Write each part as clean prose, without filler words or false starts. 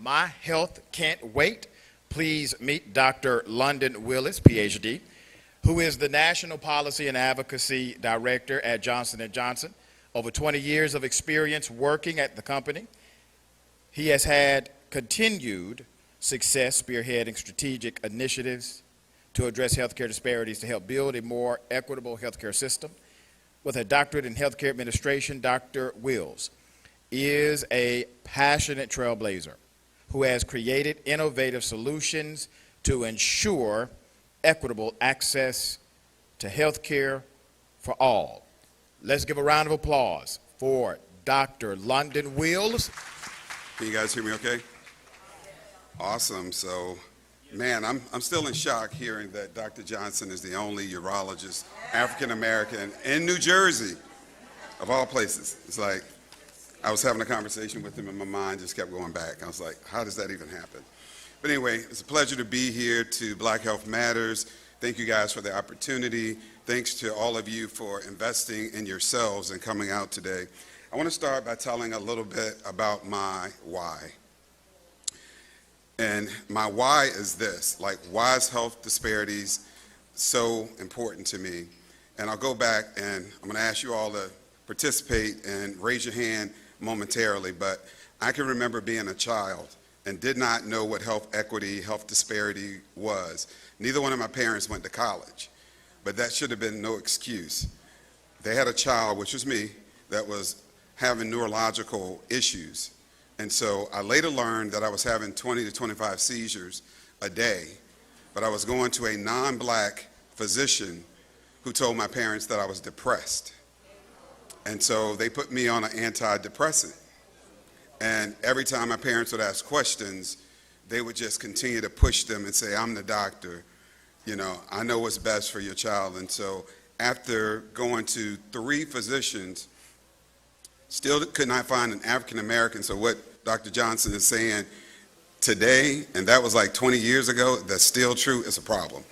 My Health Can't Wait. Please meet Dr. London Willis, PhD, who is the National Policy and Advocacy Director at Johnson & Johnson. Over 20 years of experience working at the company. He has had continued success spearheading strategic initiatives to address healthcare disparities to help build a more equitable healthcare system. With a doctorate in healthcare administration, Dr. Wills is a passionate trailblazer who has created innovative solutions to ensure equitable access to healthcare for all. Let's give a round of applause for Dr. London Wills. Can you guys hear me okay? Awesome. So, man, I'm still in shock hearing that Dr. Johnson is the only urologist, African American, in New Jersey, of all places. It's like, I was having a conversation with him and my mind just kept going back. I was like, how does that even happen? But anyway, it's a pleasure to be here to Black Health Matters. Thank you guys for the opportunity. Thanks to all of you for investing in yourselves and coming out today. I want to start by telling a little bit about my why. And my why is this, like, why is health disparities so important to me? And I'll go back and I'm going to ask you all to participate and raise your hand momentarily, but I can remember being a child and did not know what health equity, health disparity was. Neither one of my parents went to college, but that should have been no excuse. They had a child, which was me, that was having neurological issues. And so I later learned that I was having 20 to 25 seizures a day, but I was going to a non-black physician who told my parents that I was depressed. And so they put me on an antidepressant. And every time my parents would ask questions, they would just continue to push them and say, I'm the doctor, you know, I know what's best for your child. And so after going to 3 physicians, still could not find an African American. So what Dr. Johnson is saying today, and that was like 20 years ago, that's still true, it's a problem.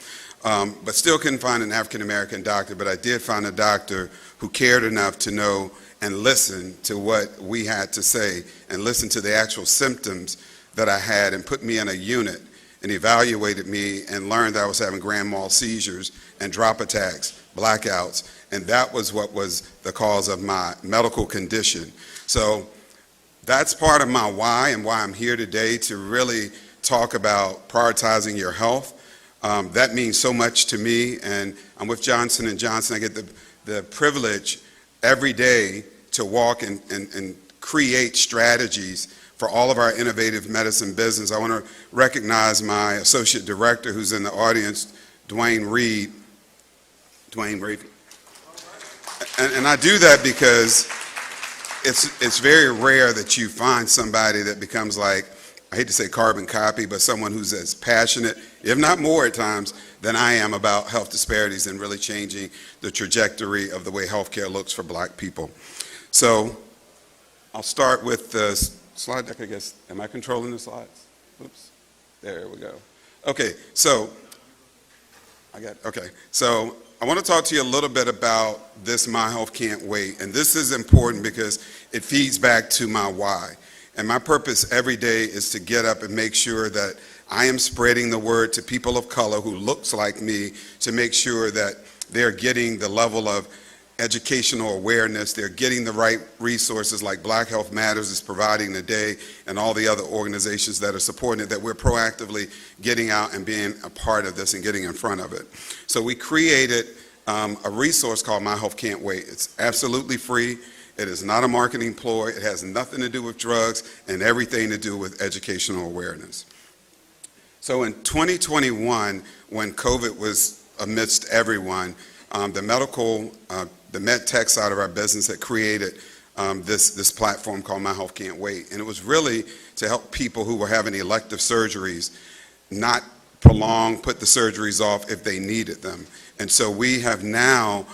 But still couldn't find an African American doctor, but I did find a doctor who cared enough to know and listen to what we had to say and listen to the actual symptoms that I had and put me in a unit and evaluated me and learned that I was having grand mal seizures and drop attacks, blackouts, and that was what was the cause of my medical condition. So that's part of my why and why I'm here today to really talk about prioritizing your health. That means so much to me, and I'm with Johnson & Johnson. I get the privilege every day to walk and create strategies for all of our innovative medicine business. I want to recognize my associate director who's in the audience, Dwayne Reed. And I do that because it's very rare that you find somebody that becomes like, I hate to say carbon copy, but someone who's as passionate, if not more at times, than I am about health disparities and really changing the trajectory of the way healthcare looks for Black people. So I'll start with the slide deck, I guess. Am I controlling the slides? Oops. There we go. Okay, so So I want to talk to you a little bit about this My Health Can't Wait. And this is important because it feeds back to my why. And my purpose every day is to get up and make sure that I am spreading the word to people of color who looks like me to make sure that they're getting the level of educational awareness, they're getting the right resources like Black Health Matters is providing today and all the other organizations that are supporting it, that we're proactively getting out and being a part of this and getting in front of it. So we created a resource called My Health Can't Wait. It's absolutely free. It is not a marketing ploy. It has nothing to do with drugs and everything to do with educational awareness. So in 2021, when COVID was amidst everyone, the med tech side of our business had created this platform called My Health Can't Wait. And it was really to help people who were having elective surgeries not put the surgeries off if they needed them. And so we have now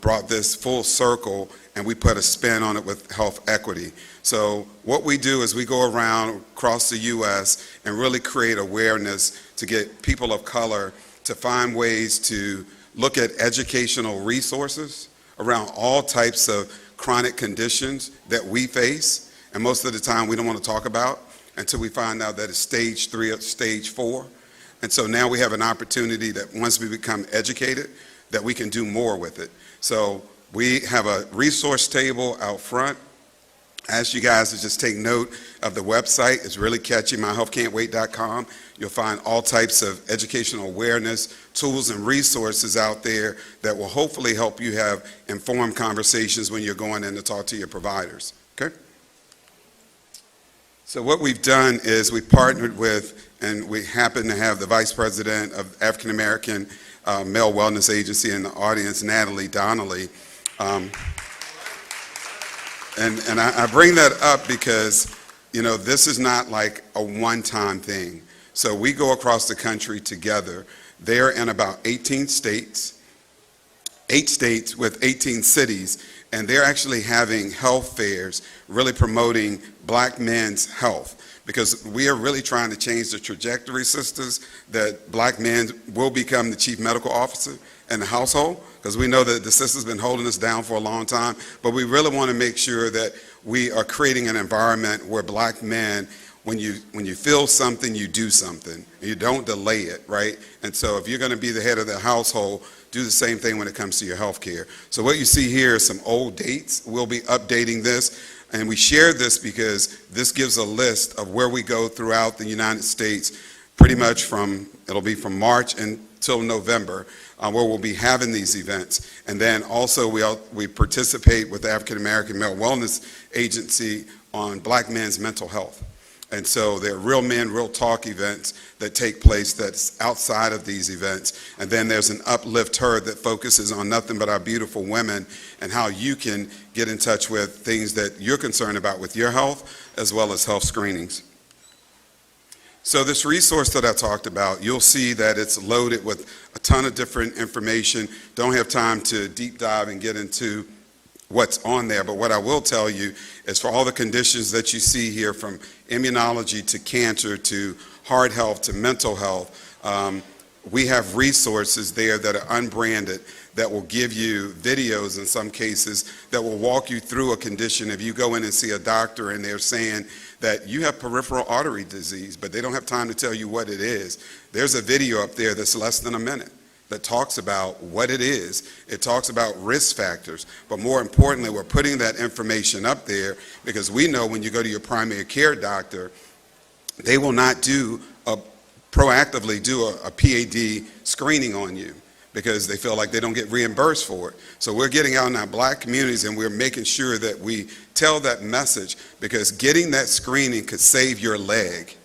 brought this full circle and we put a spin on it with health equity. So what we do is we go around across the U.S. and really create awareness to get people of color to find ways to look at educational resources around all types of chronic conditions that we face, and most of the time we don't want to talk about until we find out that it's stage 3 or stage 4. And so now we have an opportunity that once we become educated, that we can do more with it. So we have a resource table out front. I ask you guys to just take note of the website. It's really catchy, myhealthcan'twait.com. You'll find all types of educational awareness, tools, and resources out there that will hopefully help you have informed conversations when you're going in to talk to your providers, okay? So what we've done is we partnered with, and we happen to have the Vice President of African American Male Wellness Agency in the audience, Natalie Donnelly. And I bring that up because, you know, this is not like a one-time thing. So we go across the country together. They're in about 18 states, 8 states with 18 cities, and they're actually having health fairs, really promoting black men's health. Because we are really trying to change the trajectory, sisters, that black men will become the chief medical officer in the household, because we know that the system's been holding us down for a long time, but we really want to make sure that we are creating an environment where black men, when you feel something, you do something. You don't delay it, right? And so if you're going to be the head of the household, do the same thing when it comes to your health care. So what you see here is some old dates. We'll be updating this. And we share this because this gives a list of where we go throughout the United States, pretty much it'll be from March until November, where we'll be having these events. And then also we participate with the African American Male Wellness Agency on black men's mental health. And so there are Real Men, Real Talk events that take place that's outside of these events. And then there's an Uplift Her that focuses on nothing but our beautiful women and how you can get in touch with things that you're concerned about with your health, as well as health screenings. So this resource that I talked about, you'll see that it's loaded with a ton of different information. Don't have time to deep dive and get into what's on there, but what I will tell you is for all the conditions that you see here, from immunology to cancer to heart health to mental health, we have resources there that are unbranded that will give you videos in some cases that will walk you through a condition. If you go in and see a doctor and they're saying that you have peripheral artery disease, but they don't have time to tell you what it is, there's a video up there that's less than a minute that talks about what it is. It talks about risk factors, but more importantly, we're putting that information up there because we know when you go to your primary care doctor, they will not proactively do a PAD screening on you because they feel like they don't get reimbursed for it. So we're getting out in our black communities and we're making sure that we tell that message, because getting that screening could save your leg.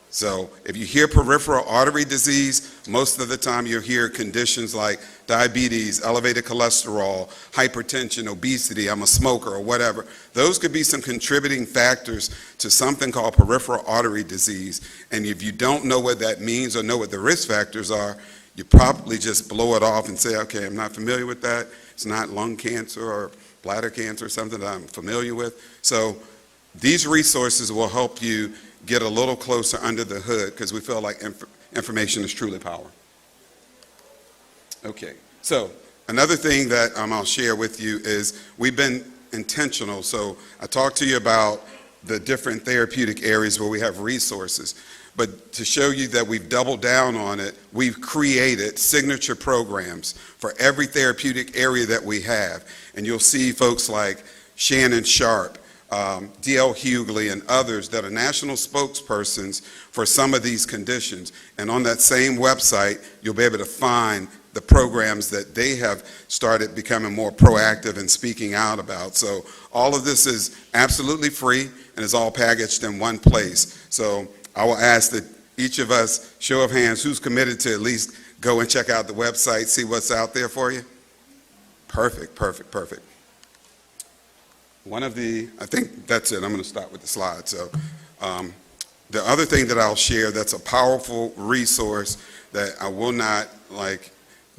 So if you hear peripheral artery disease, most of the time you'll hear conditions like diabetes, elevated cholesterol, hypertension, obesity, I'm a smoker, or whatever. Those could be some contributing factors to something called peripheral artery disease. And if you don't know what that means or know what the risk factors are, you probably just blow it off and say, okay, I'm not familiar with that. It's not lung cancer or bladder cancer or something that I'm familiar with. So these resources will help you get a little closer under the hood, because we feel like information is truly power. Okay, so another thing that I'll share with you is we've been intentional. So I talked to you about the different therapeutic areas where we have resources, but to show you that we've doubled down on it, we've created signature programs for every therapeutic area that we have. And you'll see folks like Shannon Sharp, D.L. Hughley, and others that are national spokespersons for some of these conditions. And on that same website, you'll be able to find the programs that they have started becoming more proactive and speaking out about. So all of this is absolutely free and is all packaged in one place. So I will ask that each of us, show of hands, who's committed to at least go and check out the website, see what's out there for you? Perfect, perfect, perfect. I think that's it. I'm going to start with the slide. So the other thing that I'll share that's a powerful resource that I will not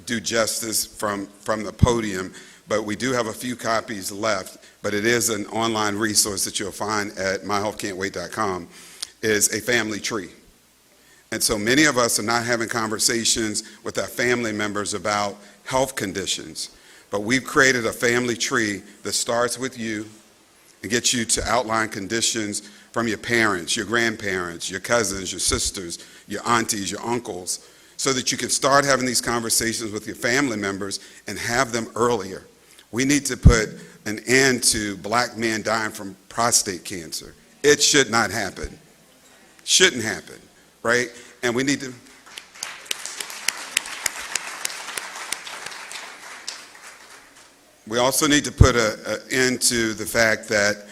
do justice from the podium, but we do have a few copies left, but it is an online resource that you'll find at myhealthcan'twait.com, is a family tree. And so many of us are not having conversations with our family members about health conditions. But we've created a family tree that starts with you and gets you to outline conditions from your parents, your grandparents, your cousins, your sisters, your aunties, your uncles, so that you can start having these conversations with your family members and have them earlier. We need to put an end to black men dying from prostate cancer. It should not happen. Shouldn't happen, right? And we need to... We also need to put an end to the fact that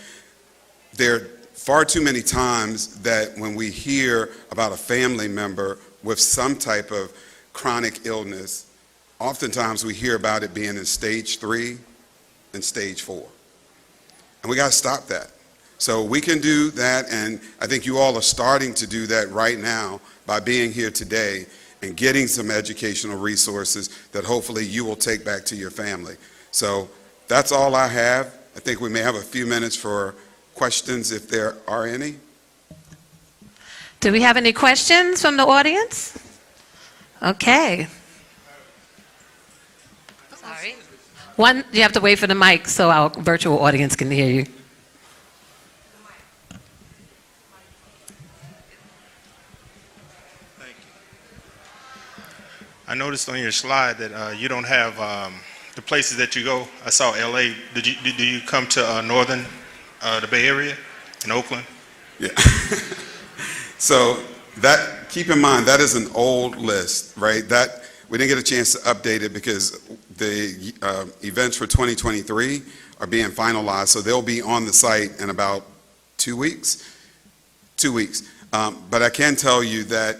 there are far too many times that when we hear about a family member with some type of chronic illness, oftentimes we hear about it being in stage 3 and stage 4. And we got to stop that. So we can do that, and I think you all are starting to do that right now by being here today and getting some educational resources that hopefully you will take back to your family. So that's all I have. I think we may have a few minutes for questions if there are any. Do we have any questions from the audience? Okay. Sorry. One, you have to wait for the mic so our virtual audience can hear you. I noticed on your slide that you don't have the places that you go. I saw LA. Do you come to northern, the Bay Area in Oakland? Yeah. So that, keep in mind, that is an old list, right? That, we didn't get a chance to update it because the events for 2023 are being finalized, so they'll be on the site in about 2 weeks. 2 weeks. But I can tell you that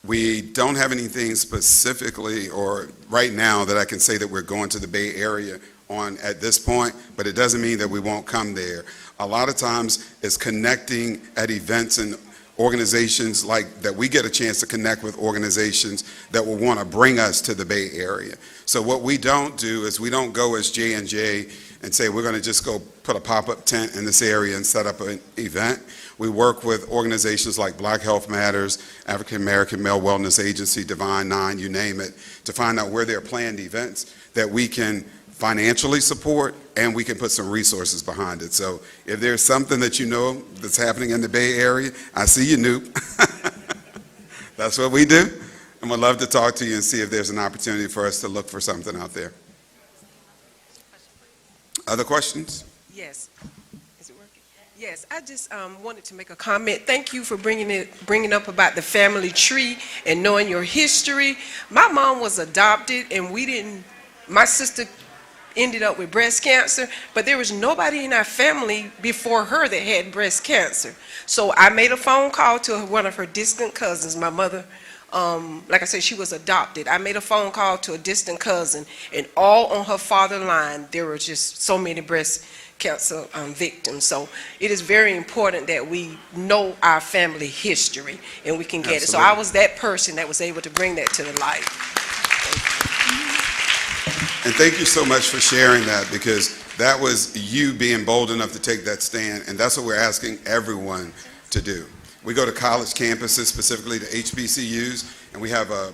we don't have anything specifically or right now that I can say that we're going to the Bay Area on at this point, but it doesn't mean that we won't come there. A lot of times it's connecting at events and organizations like that. We get a chance to connect with organizations that will want to bring us to the Bay Area. So what we don't do is we don't go as J&J and say we're going to just go put a pop-up tent in this area and set up an event. We work with organizations like Black Health Matters, African American Male Wellness Agency, Divine Nine, you name it, to find out where there are planned events that we can financially support and we can put some resources behind it. So if there's something that you know that's happening in the Bay Area, I see you, Noop. That's what we do. And we'd love to talk to you and see if there's an opportunity for us to look for something out there. Other questions? Yes. Is it working? Yes, I just wanted to make a comment. Thank you for bringing up about the family tree and knowing your history. My mom was adopted, and my sister ended up with breast cancer, but there was nobody in our family before her that had breast cancer. So I made a phone call to one of her distant cousins. My mother, like I said, she was adopted. I made a phone call to a distant cousin, and all on her father's line, there were just so many breast cancer victims. So it is very important that we know our family history and we can get it. So I was that person that was able to bring that to the light. And thank you so much for sharing that, because that was you being bold enough to take that stand, and that's what we're asking everyone to do. We go to college campuses, specifically to HBCUs, and we have a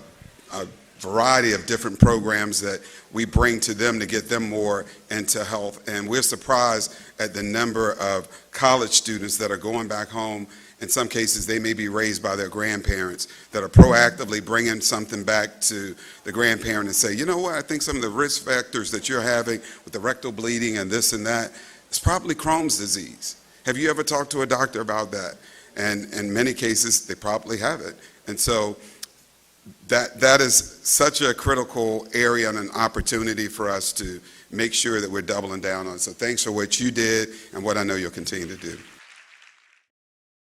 variety of different programs that we bring to them to get them more into health. And we're surprised at the number of college students that are going back home. In some cases, they may be raised by their grandparents that are proactively bringing something back to the grandparent and say, you know what, I think some of the risk factors that you're having with the rectal bleeding and this and that, it's probably Crohn's disease. Have you ever talked to a doctor about that? And in many cases, they probably have it. And so that is such a critical area and an opportunity for us to make sure that we're doubling down on. So thanks for what you did and what I know you'll continue to do.